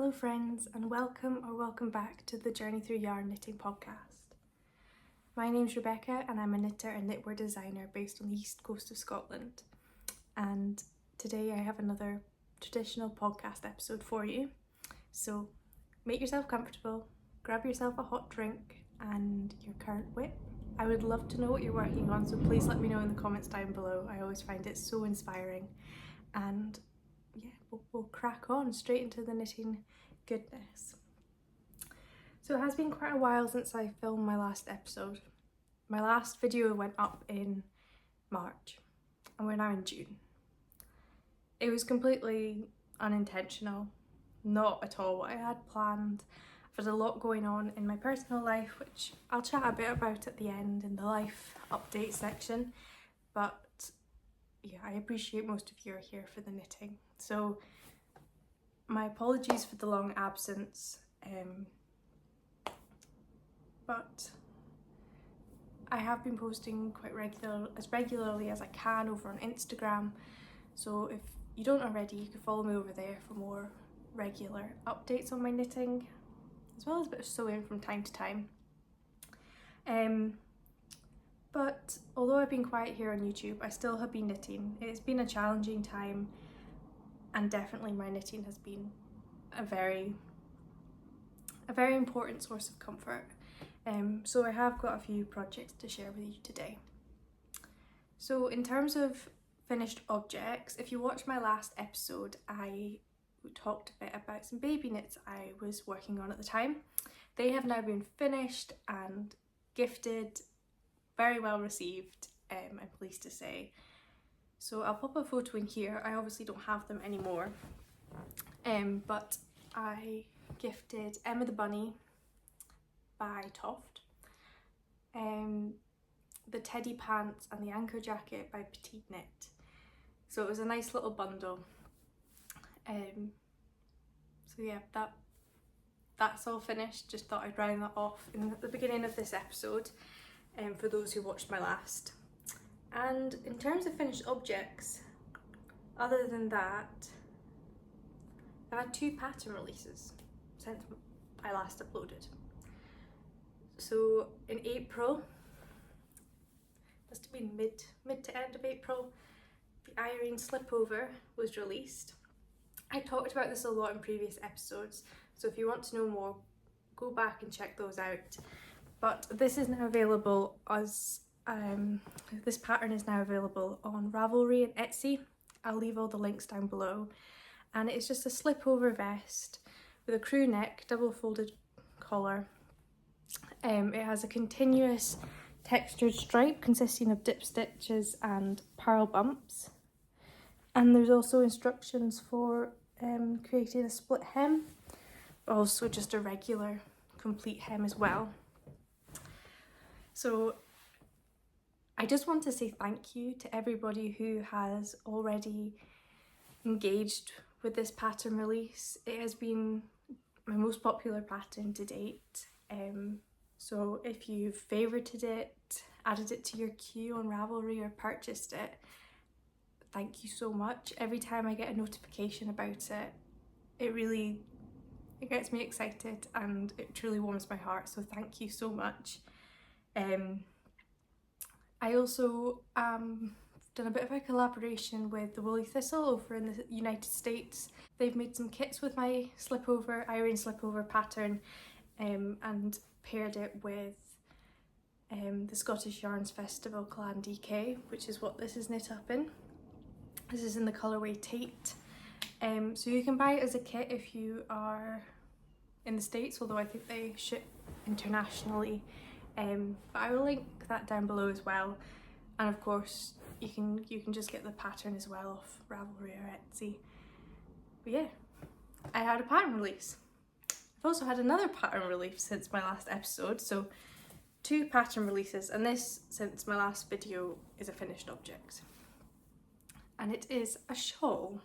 Hello friends, and welcome back to the Journey Through Yarn Knitting podcast. My name's Rebecca and I'm a knitter and knitwear designer based on the east coast of Scotland. And today I have another traditional podcast episode for you. So make yourself comfortable, grab yourself a hot drink and your current whip. I would love to know what you're working on, so please let me know in the comments down below. I always find it so inspiring. And yeah, we'll crack on straight into the knitting goodness. So it has been quite a while since I filmed my last episode. My last video went up in March and we're now in June. It was completely unintentional, not at all what I had planned. I've had a lot going on in my personal life, which I'll chat a bit about at the end in the life update section, but yeah, I appreciate most of you are here for the knitting. So my apologies for the long absence, but I have been posting as regularly as I can over on Instagram. So if you don't already, you can follow me over there for more regular updates on my knitting, as well as a bit of sewing from time to time. But although I've been quiet here on YouTube, I still have been knitting. It's been a challenging time, and definitely my knitting has been a very important source of comfort. So I have got a few projects to share with you today. So in terms of finished objects, if you watched my last episode, I talked a bit about some baby knits I was working on at the time. They have now been finished and gifted. Very well received, I'm pleased to say. So I'll pop a photo in here. I obviously don't have them anymore, but I gifted Emma the Bunny by Toft, the Teddy Pants and the Anker jacket by Petite Knit. So it was a nice little bundle. So yeah, that's all finished. Just thought I'd round that off in the beginning of this episode. For those who watched my last. And in terms of finished objects, other than that, I've had 2 pattern releases since I last uploaded. So in April, must have been mid to end of April, the Irene Slipover was released. I talked about this a lot in previous episodes, so if you want to know more, go back and check those out. But this is now available as, this pattern is now available on Ravelry and Etsy. I'll leave all the links down below. And it's just a slip-over vest with a crew neck, double folded collar. It has a continuous textured stripe consisting of dip stitches and purl bumps. And there's also instructions for creating a split hem, also just a regular complete hem as well. So I just want to say thank you to everybody who has already engaged with this pattern release. It has been my most popular pattern to date. So if you've favorited it, added it to your queue on Ravelry or purchased it, thank you so much. Every time I get a notification about it, it gets me excited and it truly warms my heart. So thank you so much. I also done a bit of a collaboration with the Woolly Thistle over in the United States. They've made some kits with my Irene Slipover pattern, and paired it with the Scottish Yarns Festival Clan DK, which is what this is knit up in. This is in the colourway Tate. So you can buy it as a kit if you are in the States, although I think they ship internationally. But I will link that down below as well, and of course you can just get the pattern as well off Ravelry or Etsy. But yeah, I had a pattern release. I've also had another pattern release since my last episode, so 2 pattern releases, and this, since my last video, is a finished object, and it is a shawl.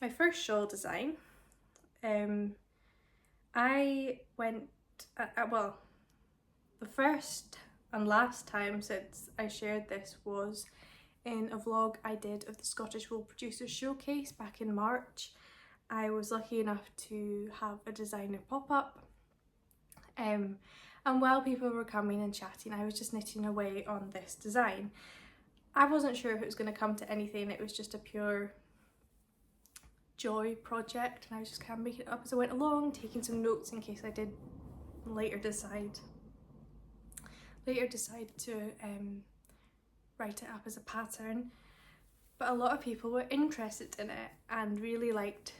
My first shawl design. I went, well, the first and last time since I shared this was in a vlog I did of the Scottish Wool Producers Showcase back in March. I was lucky enough to have a designer pop up, and while people were coming and chatting, I was just knitting away on this design. I wasn't sure if it was going to come to anything. It was just a pure joy project, and I was just kind of making it up as I went along, taking some notes in case I did later decide to write it up as a pattern. But a lot of people were interested in it and really liked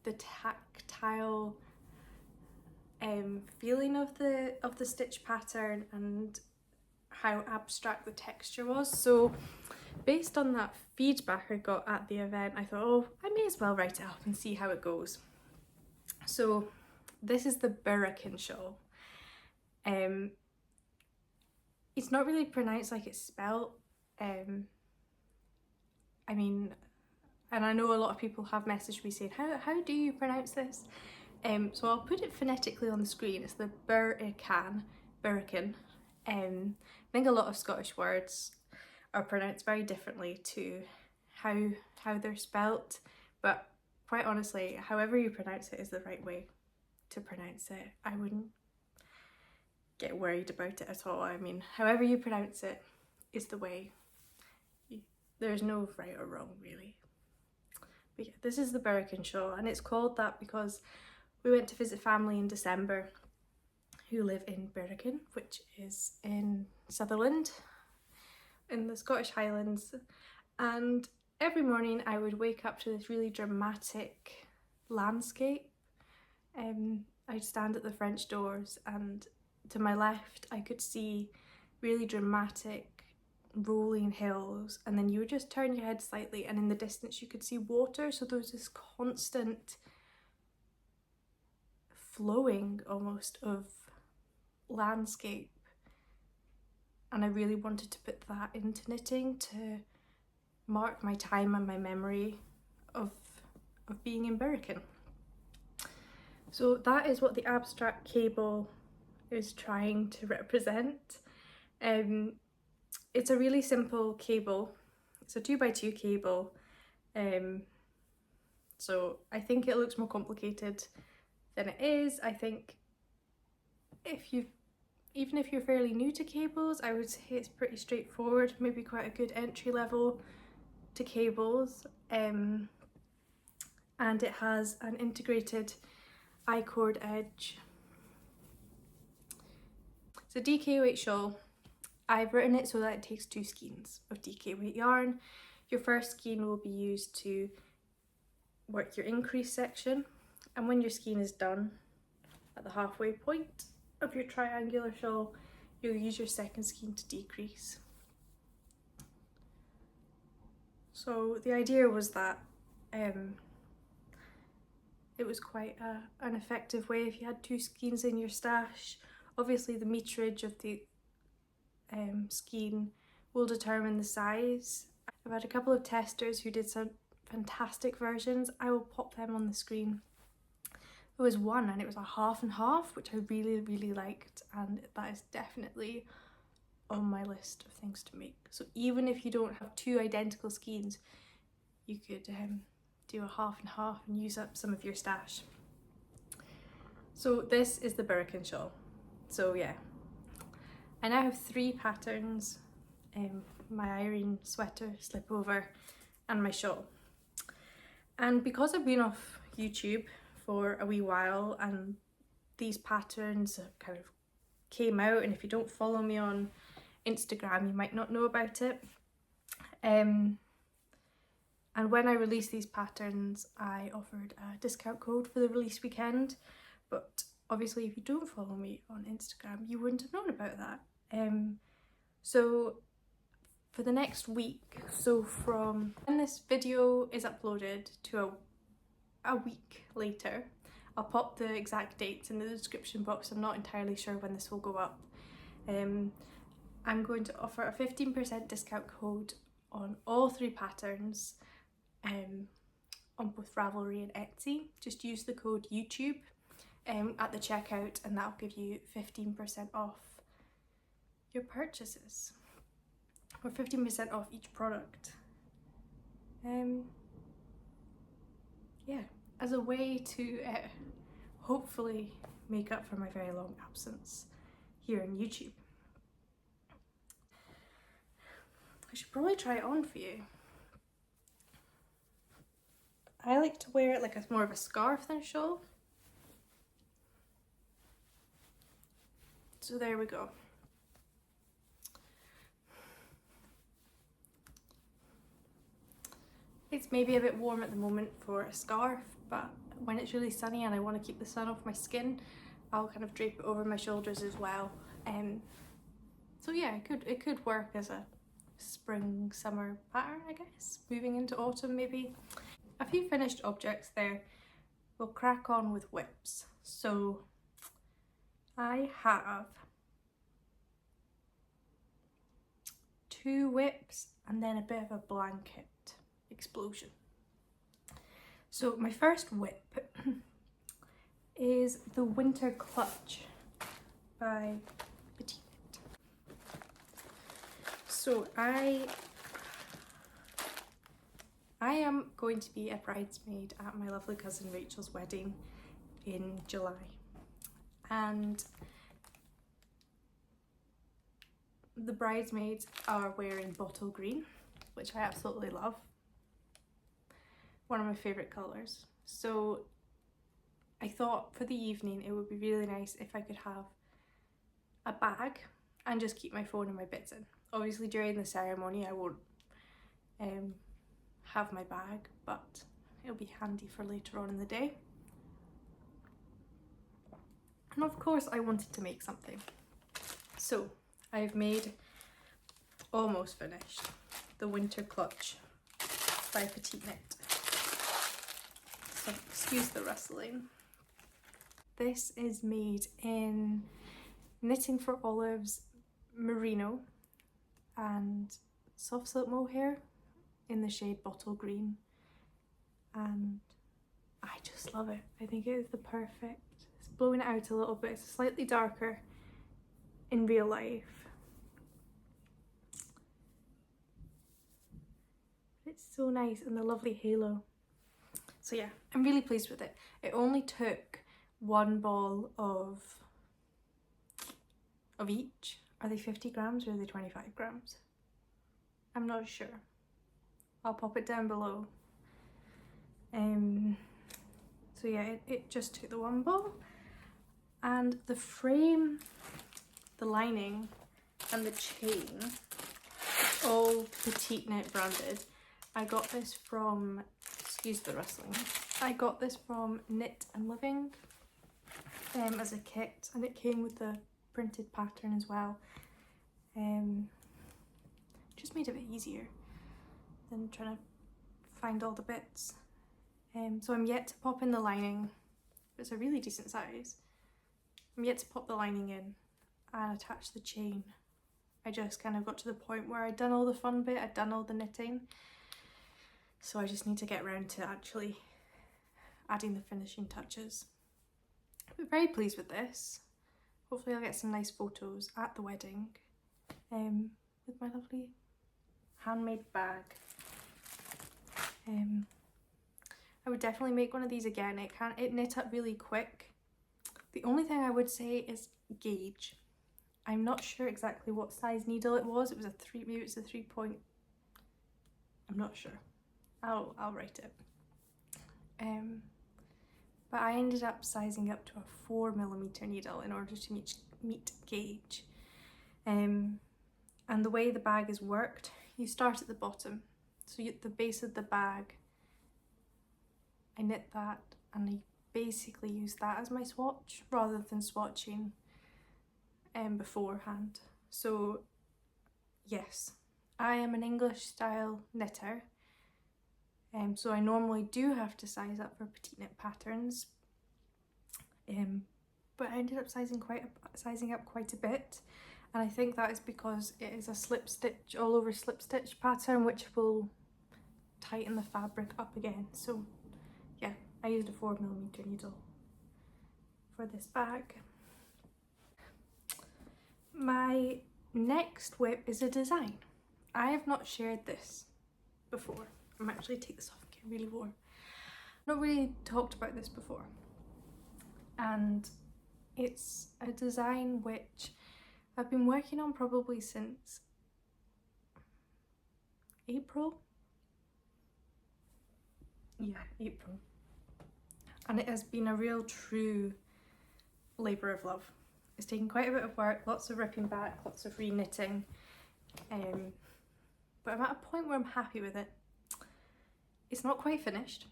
the tactile feeling of the stitch pattern and how abstract the texture was. So based on that feedback I got at the event, I thought, oh, I may as well write it up and see how it goes. So this is the Birichen Shawl. It's not really pronounced like it's spelt. I mean, and I know a lot of people have messaged me saying, how do you pronounce this? So I'll put it phonetically on the screen. It's the Birichen. I think a lot of Scottish words are pronounced very differently to how they're spelt, but quite honestly, however you pronounce it is the right way to pronounce it. I wouldn't get worried about it at all. I mean, however you pronounce it is the way. There's no right or wrong, really. But yeah, this is the Birichen Shawl, and it's called that because we went to visit family in December who live in Birichen, which is in Sutherland, in the Scottish Highlands, and every morning I would wake up to this really dramatic landscape. I'd stand at the French doors, and to my left I could see really dramatic rolling hills, and then you would just turn your head slightly and in the distance you could see water. So there was this constant flowing almost of landscape, and I really wanted to put that into knitting to mark my time and my memory of being in Birichen. So that is what the abstract cable is trying to represent. It's a really simple cable. It's a 2x2 cable. So I think it looks more complicated than it is. I think even if you're fairly new to cables, I would say it's pretty straightforward, maybe quite a good entry level to cables. And it has an integrated I-cord edge. It's a DK weight shawl. I've written it so that it takes 2 skeins of DK weight yarn. Your first skein will be used to work your increase section, and when your skein is done at the halfway point of your triangular shawl, you'll use your second skein to decrease. So the idea was that it was quite an effective way if you had 2 skeins in your stash. Obviously the meterage of the skein will determine the size. I've had a couple of testers who did some fantastic versions. I will pop them on the screen. There was one and it was a half and half, which I really liked, and that is definitely on my list of things to make. So even if you don't have 2 identical skeins, you could do a half and half and use up some of your stash. So this is the Birichen Shawl. So yeah, I now have 3 patterns, my Irene sweater, slipover, and my shawl. And because I've been off YouTube for a wee while and these patterns kind of came out, and if you don't follow me on Instagram you might not know about it. And when I released these patterns I offered a discount code for the release weekend, but obviously if you don't follow me on Instagram you wouldn't have known about that. So for the next week, so from when this video is uploaded to a week later, I'll pop the exact dates in the description box. I'm not entirely sure when this will go up. I'm going to offer a 15% discount code on all 3 patterns on both Ravelry and Etsy. Just use the code YouTube at the checkout and that'll give you 15% off your purchases. or 15% off each product. Yeah, as a way to hopefully make up for my very long absence here on YouTube. I should probably try it on for you. I like to wear it like more of a scarf than a shawl. So there we go. It's maybe a bit warm at the moment for a scarf, but when it's really sunny and I want to keep the sun off my skin, I'll kind of drape it over my shoulders as well. So yeah, it could work as a spring summer pattern, I guess, moving into autumn maybe. A few finished objects there. We'll crack on with whips. So I have 2 whips and then a bit of a blanket explosion. So my first whip is the Winter Clutch by Petite. So I am going to be a bridesmaid at my lovely cousin Rachel's wedding in July, and the bridesmaids are wearing bottle green, which I absolutely love. One of my favourite colours. So I thought for the evening it would be really nice if I could have a bag and just keep my phone and my bits in. Obviously during the ceremony I won't have my bag, but it'll be handy for later on in the day. And of course I wanted to make something. So I've made, almost finished, the Winter Clutch by Petite Knit. So excuse the rustling. This is made in Knitting for Olive's Merino and soft silk mohair in the shade Bottle Green, and I just love it. I think it is the perfect, it's blowing it out a little bit, it's slightly darker in real life. It's so nice, and the lovely halo. So yeah, I'm really pleased with it. It only took 1 ball of each. Are they 50 grams or are they 25 grams? I'm not sure. I'll pop it down below. So yeah, it just took the 1 ball. And the frame, the lining and the chain, all Petite Knit branded. I got this from, excuse the rustling, I got this from Knit and Living as a kit, and it came with the printed pattern as well. Just made it a bit easier than trying to find all the bits. So I'm yet to pop in the lining. It's a really decent size. I'm yet to pop the lining in and attach the chain. I just kind of got to the point where I'd done all the fun bit, I'd done all the knitting. So I just need to get around to actually adding the finishing touches. I'm very pleased with this. Hopefully I'll get some nice photos at the wedding with my lovely handmade bag. I would definitely make one of these again. It knit up really quick. The only thing I would say is gauge. I'm not sure exactly what size needle it was. It was maybe it's a 3 point. I'm not sure. I'll write it. But I ended up sizing up to a 4mm needle in order to meet gauge. And the way the bag is worked, you start at the bottom. So the base of the bag, I knit that and I basically use that as my swatch rather than swatching beforehand. So yes, I am an English style knitter. So I normally do have to size up for Petite Knit patterns, but I ended up sizing up quite a bit, and I think that is because it is a slip stitch, all over slip stitch pattern, which will tighten the fabric up again. So yeah, I used a 4mm needle for this bag. My next whip is a design. I have not shared this before. I'm actually take this off and get really warm. I've not really talked about this before. And it's a design which I've been working on probably since April. Yeah, April. And it has been a real true labour of love. It's taken quite a bit of work, lots of ripping back, lots of re-knitting. But I'm at a point where I'm happy with it. It's not quite finished.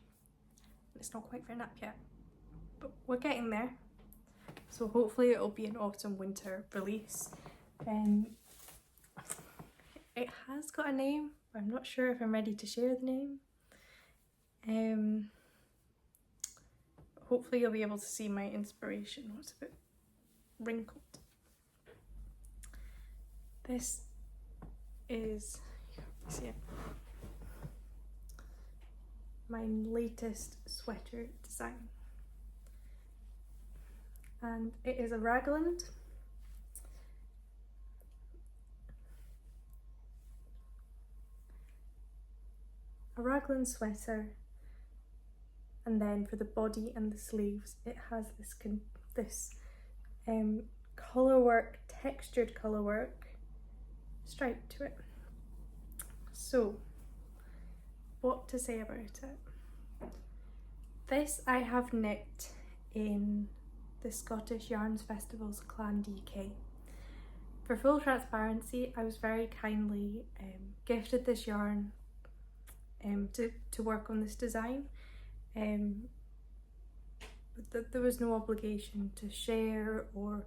It's not quite written up yet, but we're getting there. So hopefully it'll be an autumn winter release. It has got a name, but I'm not sure if I'm ready to share the name. Hopefully you'll be able to see my inspiration. Oh, it's a bit wrinkled. This is, you can't see it, my latest sweater design. And it is a raglan. A raglan sweater, and then for the body and the sleeves it has this colour work, textured colour work stripe to it. So what to say about it? This I have knit in the Scottish Yarns Festival's Clan DK. For full transparency, I was very kindly gifted this yarn to work on this design. There was no obligation to share or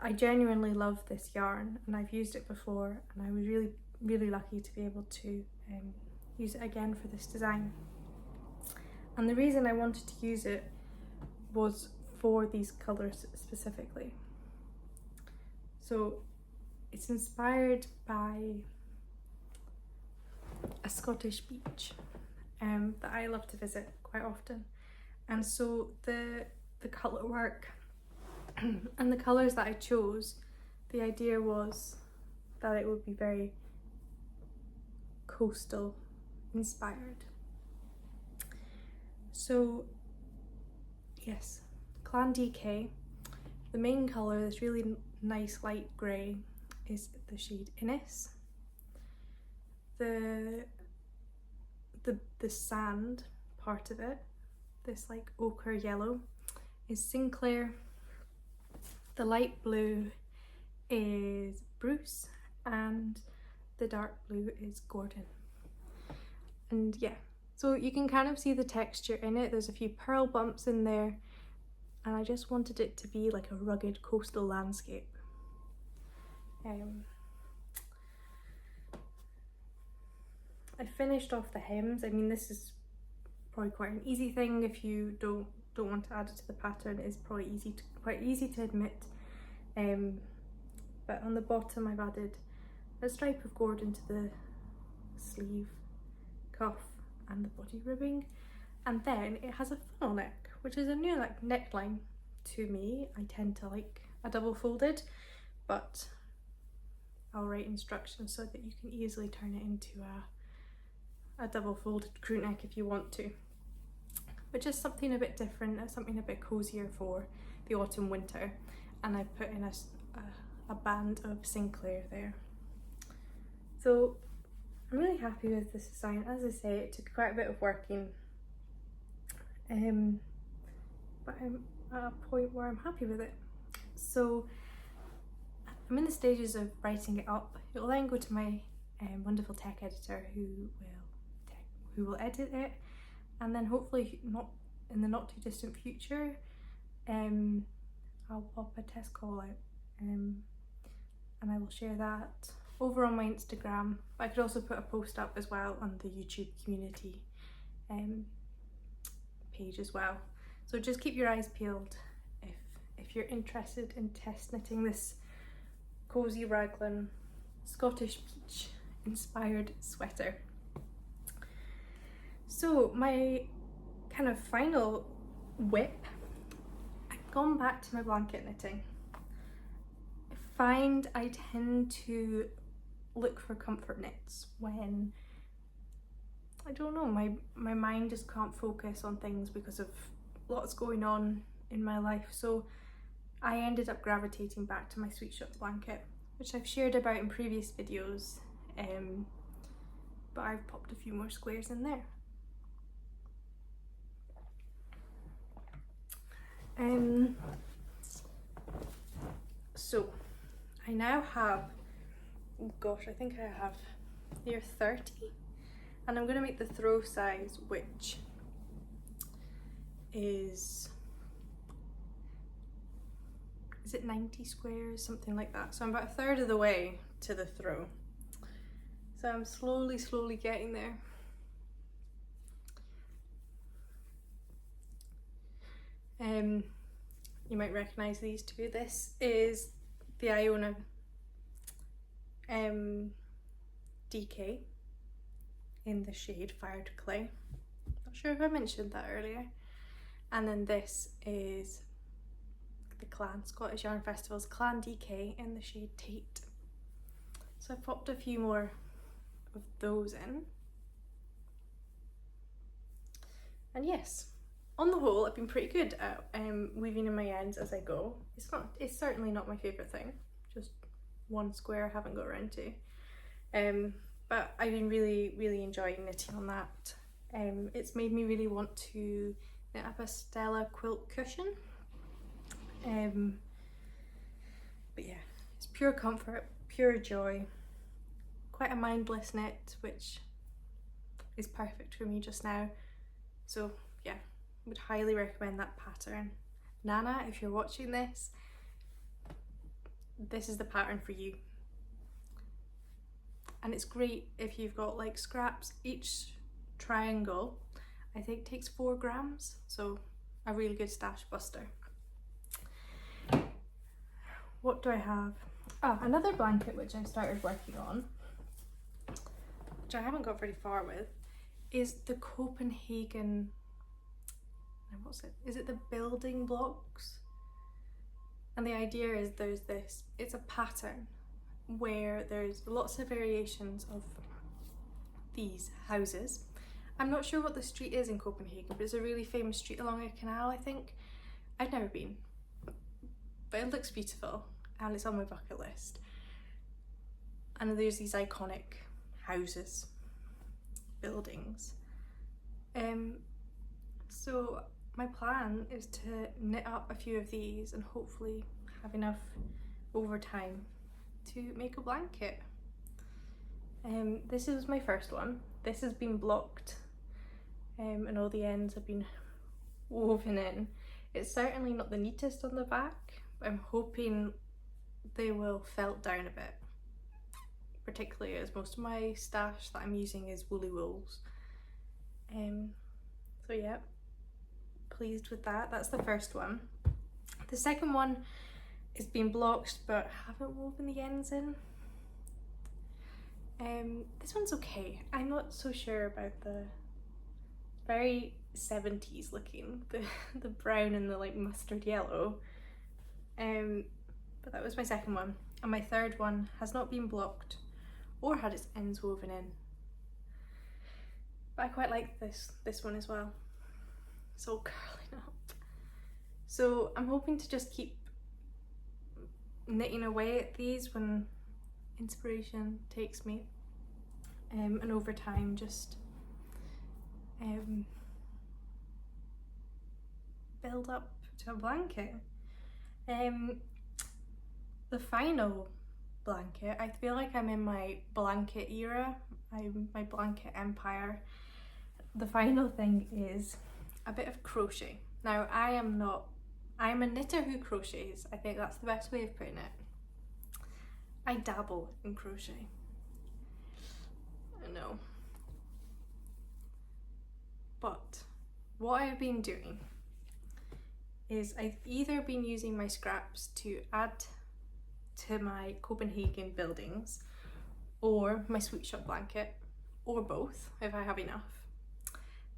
I genuinely love this yarn and I've used it before, and I was really lucky to be able to use it again for this design. And the reason I wanted to use it was for these colours specifically. So it's inspired by a Scottish beach that I love to visit quite often, and so the colour work and the colours that I chose, the idea was that it would be very coastal inspired. So yes, Clan DK, the main colour, this really nice light grey, is the shade Innis. The sand part of it, this like ochre yellow, is Sinclair. The light blue is Bruce, and the dark blue is Gordon. And yeah, so you can kind of see the texture in it. There's a few pearl bumps in there, and I just wanted it to be like a rugged coastal landscape. I finished off the hems. I mean, this is probably quite an easy thing if you don't want to add it to the pattern. It's probably quite easy to admit. But on the bottom I've added a stripe of Gordon to the sleeve, cuff and the body ribbing, and then it has a funnel neck, which is a new like neckline to me. I tend to like a double folded, but I'll write instructions so that you can easily turn it into a double folded crew neck if you want to. But just something a bit different, something a bit cozier for the autumn winter. And I've put in a band of Sinclair there. So I'm really happy with this design. As I say, it took quite a bit of working, but I'm at a point where I'm happy with it. So I'm in the stages of writing it up. It will then go to my wonderful tech editor who will edit it, and then hopefully not in the not too distant future I'll pop a test call out and I will share that over on my Instagram. But I could also put a post up as well on the YouTube community page as well. So just keep your eyes peeled if you're interested in test knitting this cozy raglan Scottish beach inspired sweater. So my kind of final whip, I've gone back to my blanket knitting. find I tend to look for comfort knits when, I don't know, my mind just can't focus on things because of lots going on in my life. So I ended up gravitating back to my Sweet Shop blanket, which I've shared about in previous videos, but I've popped a few more squares in there. So I now have, oh gosh, I think I have near 30, and I'm going to make the throw size, which is it 90 squares, something like that. So I'm about a third of the way to the throw, so I'm slowly getting there. You might recognize these two. This is the Iona DK in the shade Fire to Clay. Not sure if I mentioned that earlier. And then this is the Clan, Scottish Yarn Festival's Clan DK in the shade Tate. So I popped a few more of those in. And yes, on the whole, I've been pretty good at weaving in my ends as I go. It's certainly not my favourite thing, just one square I haven't got around to. But I've been really enjoying knitting on that. It's made me really want to knit up a Stella quilt cushion. But yeah, it's pure comfort, pure joy, quite a mindless knit, which is perfect for me just now. So yeah, would highly recommend that pattern. Nana, if you're watching this is the pattern for you. And it's great if you've got like scraps. Each triangle I think takes 4 grams, so a really good stash buster. What do I have? Another blanket which I've started working on, which I haven't got very far with, is the Copenhagen, what's it? Is it the building blocks? And the idea is it's a pattern where there's lots of variations of these houses. I'm not sure what the street is in Copenhagen, but it's a really famous street along a canal, I think. I've never been, but it looks beautiful and it's on my bucket list. And there's these iconic houses, buildings. So my plan is to knit up a few of these and hopefully have enough over time to make a blanket. This is my first one. This has been blocked and all the ends have been woven in. It's certainly not the neatest on the back. I'm hoping they will felt down a bit, particularly as most of my stash that I'm using is woolly wools. So yeah, pleased with that. That's the first one. The second one is being blocked but haven't woven the ends in. This one's okay. I'm not so sure about the very 70s looking, the brown and the like mustard yellow. But that was my second one. And my third one has not been blocked or had its ends woven in. But I quite like this one as well. It's all curling up. So I'm hoping to just keep knitting away at these when inspiration takes me, and over time just build up to a blanket. The final blanket, I feel like I'm in my blanket era, my blanket empire. The final thing is a bit of crochet. Now I'm a knitter who crochets. I think that's the best way of putting it. I dabble in crochet. I know. But what I've been doing is I've either been using my scraps to add to my Copenhagen buildings or my Sweet Shop blanket, or both if I have enough.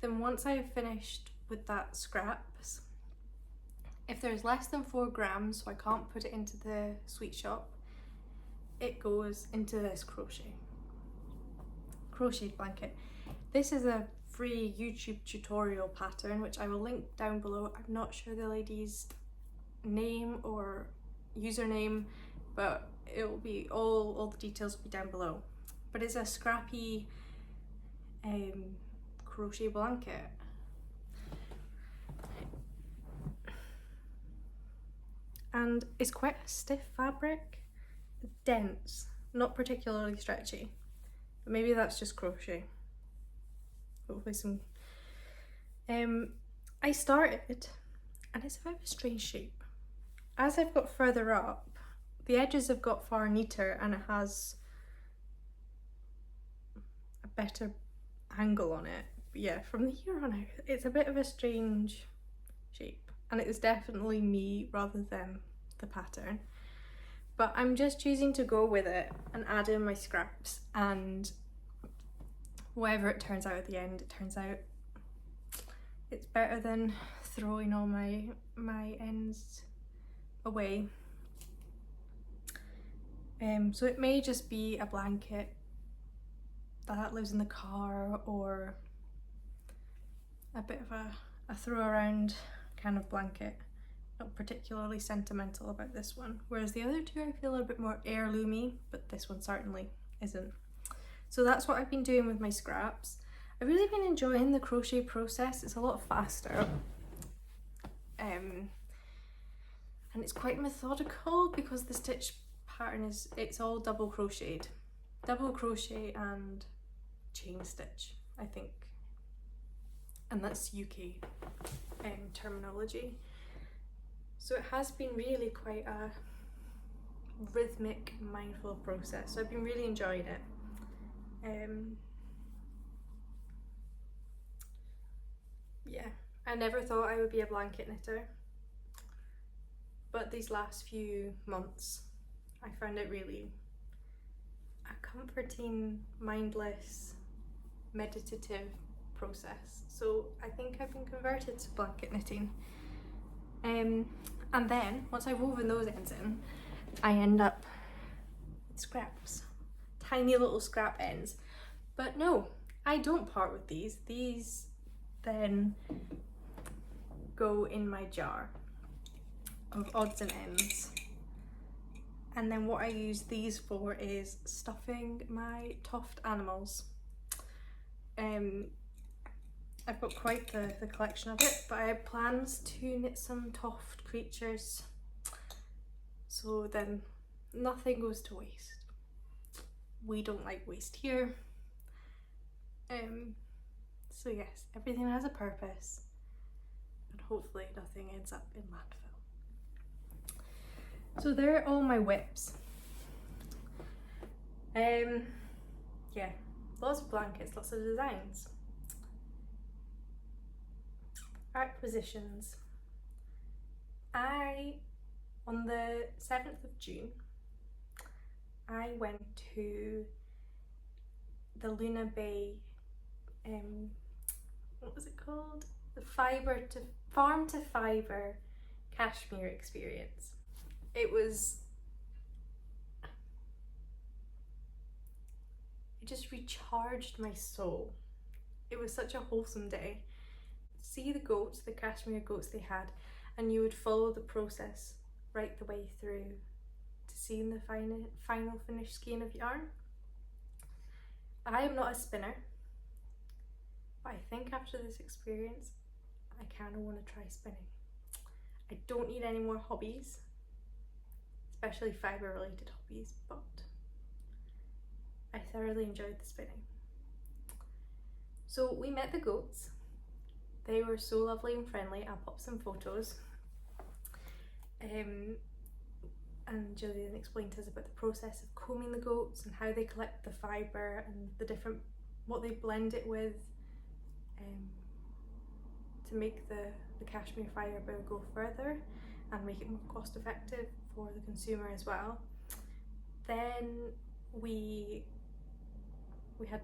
Then once I've finished with that scraps, if there's less than 4 grams, so I can't put it into the Sweet Shop, it goes into this crocheted blanket. This is a free YouTube tutorial pattern which I will link down below. I'm not sure the lady's name or username, but it will be all the details will be down below. But it's a scrappy crochet blanket. And it's quite a stiff fabric, dense, not particularly stretchy, but maybe that's just crochet. Hopefully some. I started, and it's a bit of a strange shape. As I've got further up, the edges have got far neater and it has a better angle on it. But yeah, from here on out, it's a bit of a strange shape, and it is definitely me rather than the pattern. But I'm just choosing to go with it and add in my scraps, and whatever it turns out at the end, it turns out. It's better than throwing all my ends away. So it may just be a blanket that lives in the car, or a bit of a throw around kind of blanket. Not particularly sentimental about this one, whereas the other two I feel are a bit more heirloomy, but this one certainly isn't. So that's what I've been doing with my scraps. I've really been enjoying the crochet process. It's a lot faster, and it's quite methodical because the stitch pattern it's all double crochet and chain stitch, I think, and that's UK terminology. So it has been really quite a rhythmic, mindful process. So I've been really enjoying it. Yeah, I never thought I would be a blanket knitter, but these last few months I found it really a comforting, mindless, meditative process. So I think I've been converted to blanket knitting. And then once I've woven those ends in, I end up with scraps, tiny little scrap ends. But no, I don't part with these. These then go in my jar of odds and ends. And then what I use these for is stuffing my toft animals. I've got quite the collection of it, but I have plans to knit some toft creatures, so then nothing goes to waste. We don't like waste here. So yes, everything has a purpose, and hopefully nothing ends up in landfill. So there are all my whips. Yeah, lots of blankets, lots of designs. Acquisitions. On the 7th of June, I went to the Lunan Bay, what was it called? The farm to fiber Cashmere experience. It just recharged my soul. It was such a wholesome day. See the goats, the Cashmere goats they had, and you would follow the process right the way through to seeing the final finished skein of yarn. I am not a spinner, but I think after this experience I kind of want to try spinning. I don't need any more hobbies, especially fibre related hobbies, but I thoroughly enjoyed the spinning. So we met the goats. They were so lovely and friendly. I'll pop some photos. And Gillian explained to us about the process of combing the goats and how they collect the fibre and the different, what they blend it with to make the cashmere fibre go further and make it more cost effective for the consumer as well. Then we had,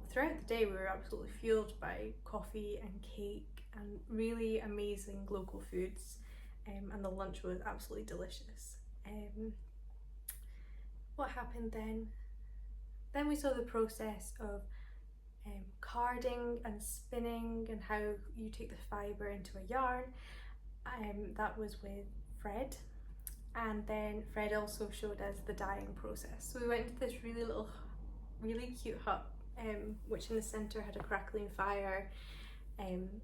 throughout the day we were absolutely fueled by coffee and cake and really amazing local foods, and the lunch was absolutely delicious. what happened then? Then we saw the process of carding and spinning and how you take the fibre into a yarn. That was with Fred, and then Fred also showed us the dyeing process. So we went into this really cute hut, which in the centre had a crackling fire, and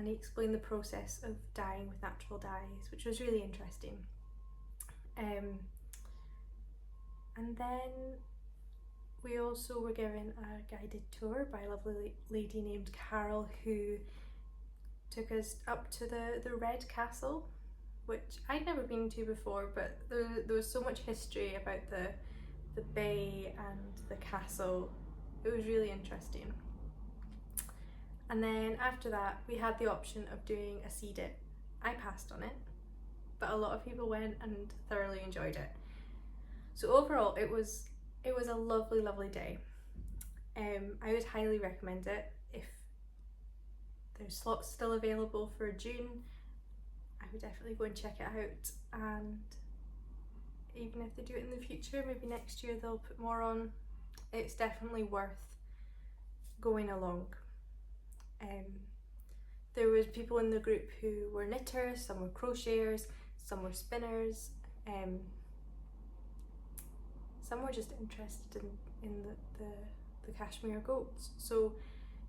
he explained the process of dyeing with natural dyes, which was really interesting. And then we also were given a guided tour by a lovely lady named Carol, who took us up to the Red Castle, which I'd never been to before, but there was so much history about the bay and the castle. It was really interesting. And then after that we had the option of doing a sea dip. I passed on it, but a lot of people went and thoroughly enjoyed it. So overall it was a lovely day. I would highly recommend it. If there's slots still available for June, I would definitely go and check it out, and even if they do it in the future, maybe next year they'll put more on. It's definitely worth going along. There was people in the group who were knitters, some were crocheters, some were spinners, some were just interested in the cashmere goats. So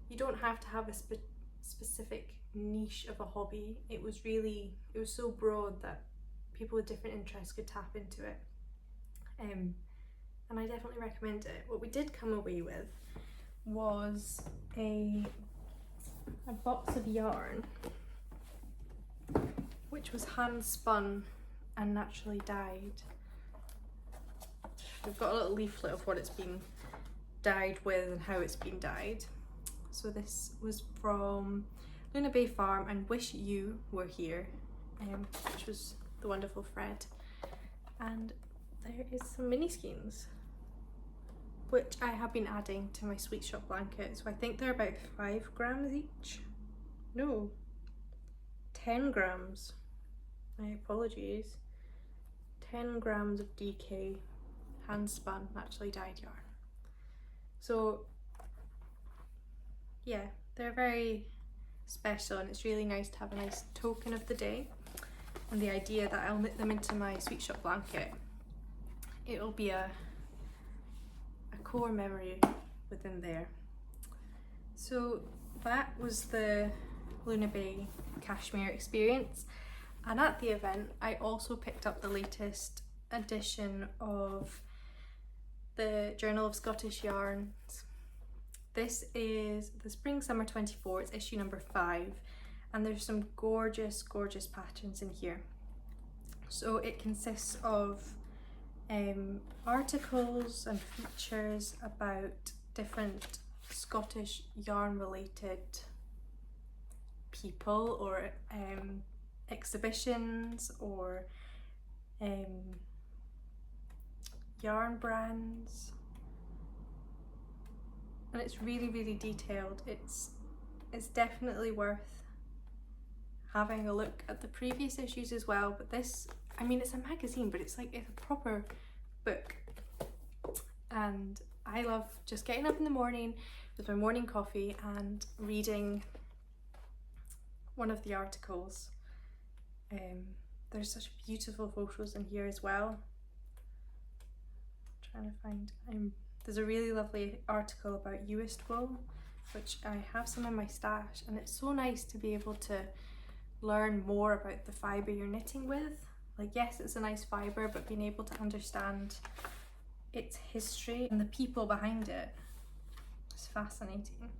you don't have to have a specific niche of a hobby. It was so broad that people with different interests could tap into it, and I definitely recommend it. What we did come away with was a box of yarn, which was hand spun and naturally dyed. We've got a little leaflet of what it's been dyed with and how it's been dyed. So this was from Luna Bay Farm and Wish You Were Here, which was the wonderful Fred. And there is some mini skeins, which I have been adding to my sweet shop blanket. So I think they're about 5 grams each. No, 10 grams. My apologies. 10 grams of DK hand spun naturally dyed yarn. So yeah, they're very special, and it's really nice to have a nice token of the day. And the idea that I'll knit them into my sweet shop blanket, it'll be a core memory within there. So that was the Luna Bay Cashmere experience, and at the event I also picked up the latest edition of the Journal of Scottish Yarns. This is the Spring Summer 24, it's issue number 5, and there's some gorgeous patterns in here. So it consists of articles and features about different Scottish yarn related people, or exhibitions, or yarn brands, and it's really detailed. It's definitely worth having a look at the previous issues as well, but this, I mean, it's a magazine, but it's a proper book, and I love just getting up in the morning with my morning coffee and reading one of the articles. There's such beautiful photos in here as well. I'm trying to find, there's a really lovely article about Uist wool, which I have some in my stash, and it's so nice to be able to learn more about the fibre you're knitting with. Like, yes, it's a nice fibre, but being able to understand its history and the people behind it is fascinating.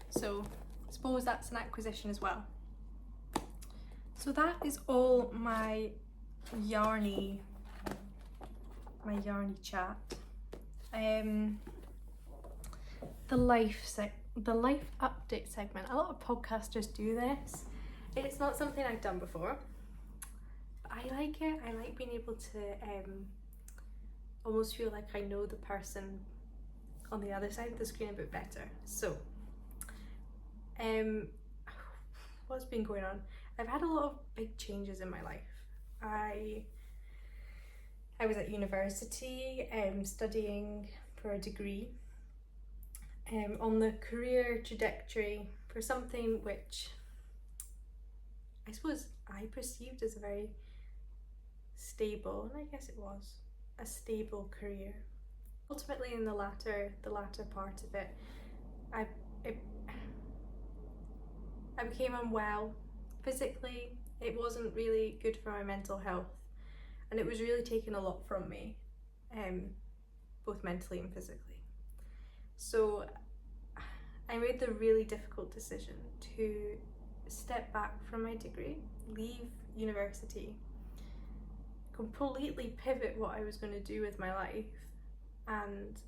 So I suppose that's an acquisition as well. So that is all my yarny chat. The life update segment. A lot of podcasters do this. It's not something I've done before, but I like it. I like being able to almost feel like I know the person on the other side of the screen a bit better. So what's been going on? I've had a lot of big changes in my life. I I was at university studying for a degree on the career trajectory for something which I suppose I perceived as a very stable, and I guess it was, a stable career. Ultimately in the latter part of it, I became unwell physically. It wasn't really good for my mental health, and it was really taking a lot from me, both mentally and physically. So I made the really difficult decision to step back from my degree, leave university, completely pivot what I was going to do with my life, and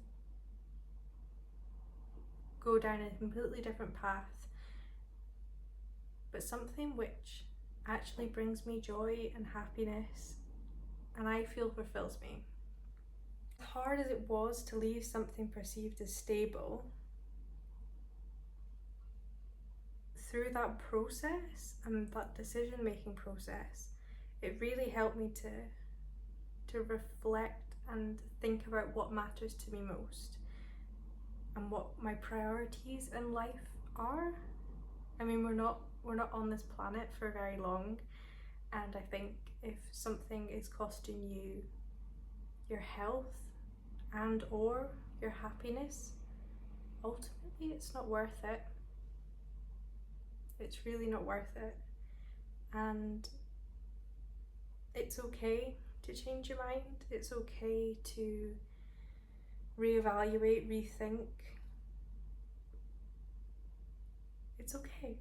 go down a completely different path, but something which actually brings me joy and happiness, and I feel fulfills me. As hard as it was to leave something perceived as stable, through that process and that decision making process, it really helped me to reflect and think about what matters to me most and what my priorities in life are. I mean, we're not on this planet for very long, and I think if something is costing you your health and or your happiness, ultimately it's not worth it. It's really not worth it. And it's okay to change your mind. It's okay to reevaluate, rethink. It's okay.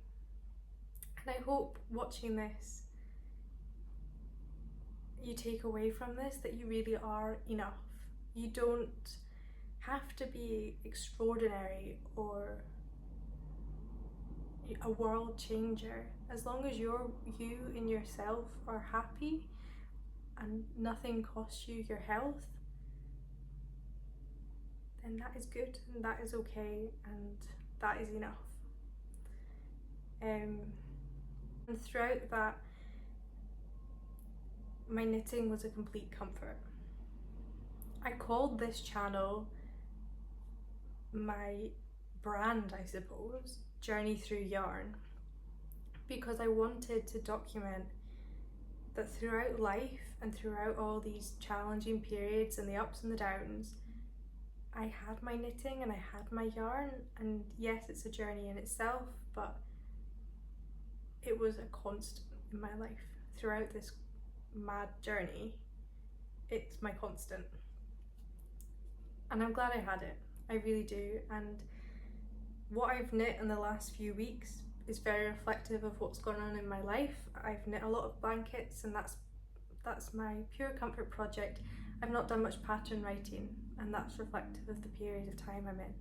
And I hope watching this, you take away from this that you really are enough. You don't have to be extraordinary or a world changer. As long as you and yourself are happy and nothing costs you your health, then that is good and that is okay and that is enough. And throughout that, my knitting was a complete comfort. I called this channel my brand, I suppose, Journey Through Yarn, because I wanted to document that throughout life and throughout all these challenging periods and the ups and the downs, I had my knitting and I had my yarn, and yes, it's a journey in itself, but it was a constant in my life throughout this mad journey. It's my constant, and I'm glad I had it. I really do. And what I've knit in the last few weeks is very reflective of what's gone on in my life. I've knit a lot of blankets, and that's my pure comfort project. I've not done much pattern writing, and that's reflective of the period of time I'm in.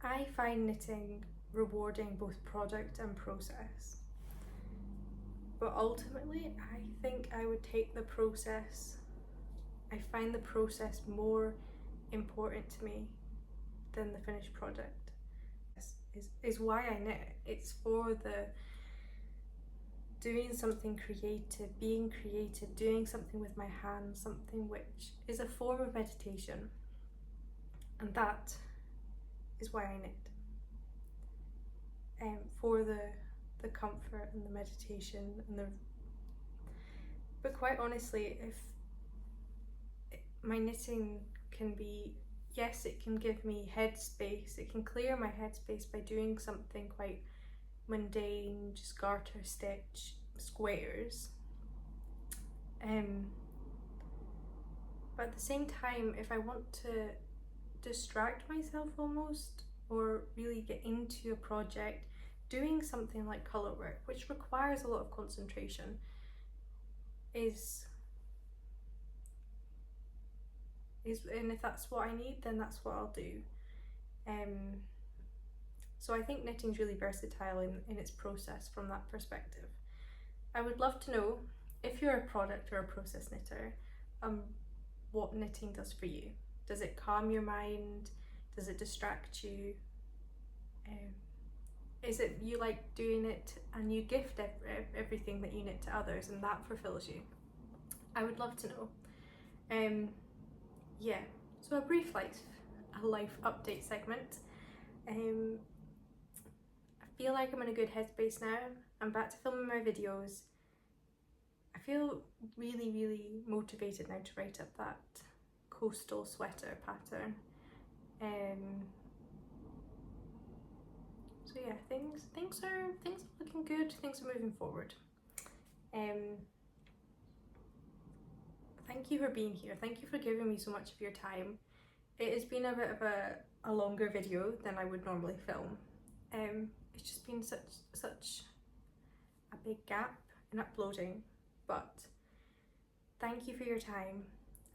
I find knitting rewarding, both product and process. But ultimately, I think I would take the process. I find the process more important to me than the finished product. Is why I knit. It's for the doing something creative, being creative, doing something with my hands, something which is a form of meditation. And that is why I knit. For the comfort and the meditation and but quite honestly, if my knitting can be, yes, it can give me headspace, it can clear my headspace by doing something quite mundane, just garter stitch squares, but at the same time, if I want to distract myself almost, or really get into a project, doing something like colour work, which requires a lot of concentration, and if that's what I need, then that's what I'll do. So I think knitting's really versatile in its process from that perspective. I would love to know, if you're a product or a process knitter, what knitting does for you. Does it calm your mind? Does it distract you? Is it you like doing it and you gift everything that you knit to others and that fulfills you? I would love to know. Yeah, so a brief life update segment. I feel like I'm in a good headspace now. I'm back to filming my videos. I feel really motivated now to write up that coastal sweater pattern. So yeah, things are looking good. Things are moving forward. Thank you for being here. Thank you for giving me so much of your time. It has been a bit of a longer video than I would normally film. It's just been such a big gap in uploading, but thank you for your time.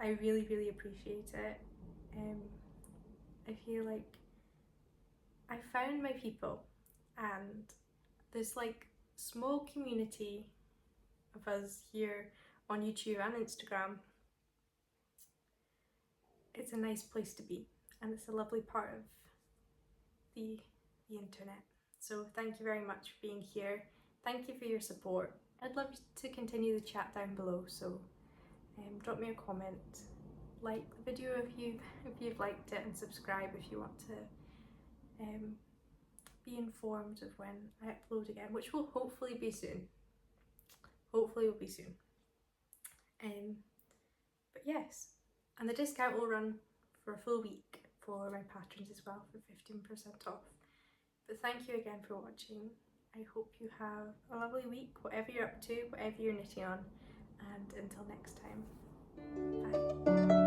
I really appreciate it. I feel like I found my people, and this like small community of us here on YouTube and Instagram. It's a nice place to be, and it's a lovely part of the internet. So thank you very much for being here. Thank you for your support. I'd love to continue the chat down below, so drop me a comment, like the video if you've liked it, and subscribe if you want to be informed of when I upload again, which will hopefully be soon. Hopefully will be soon. But yes, and the discount will run for a full week for my patrons as well, for 15% off. But thank you again for watching. I hope you have a lovely week, whatever you're up to, whatever you're knitting on, and until next time, bye.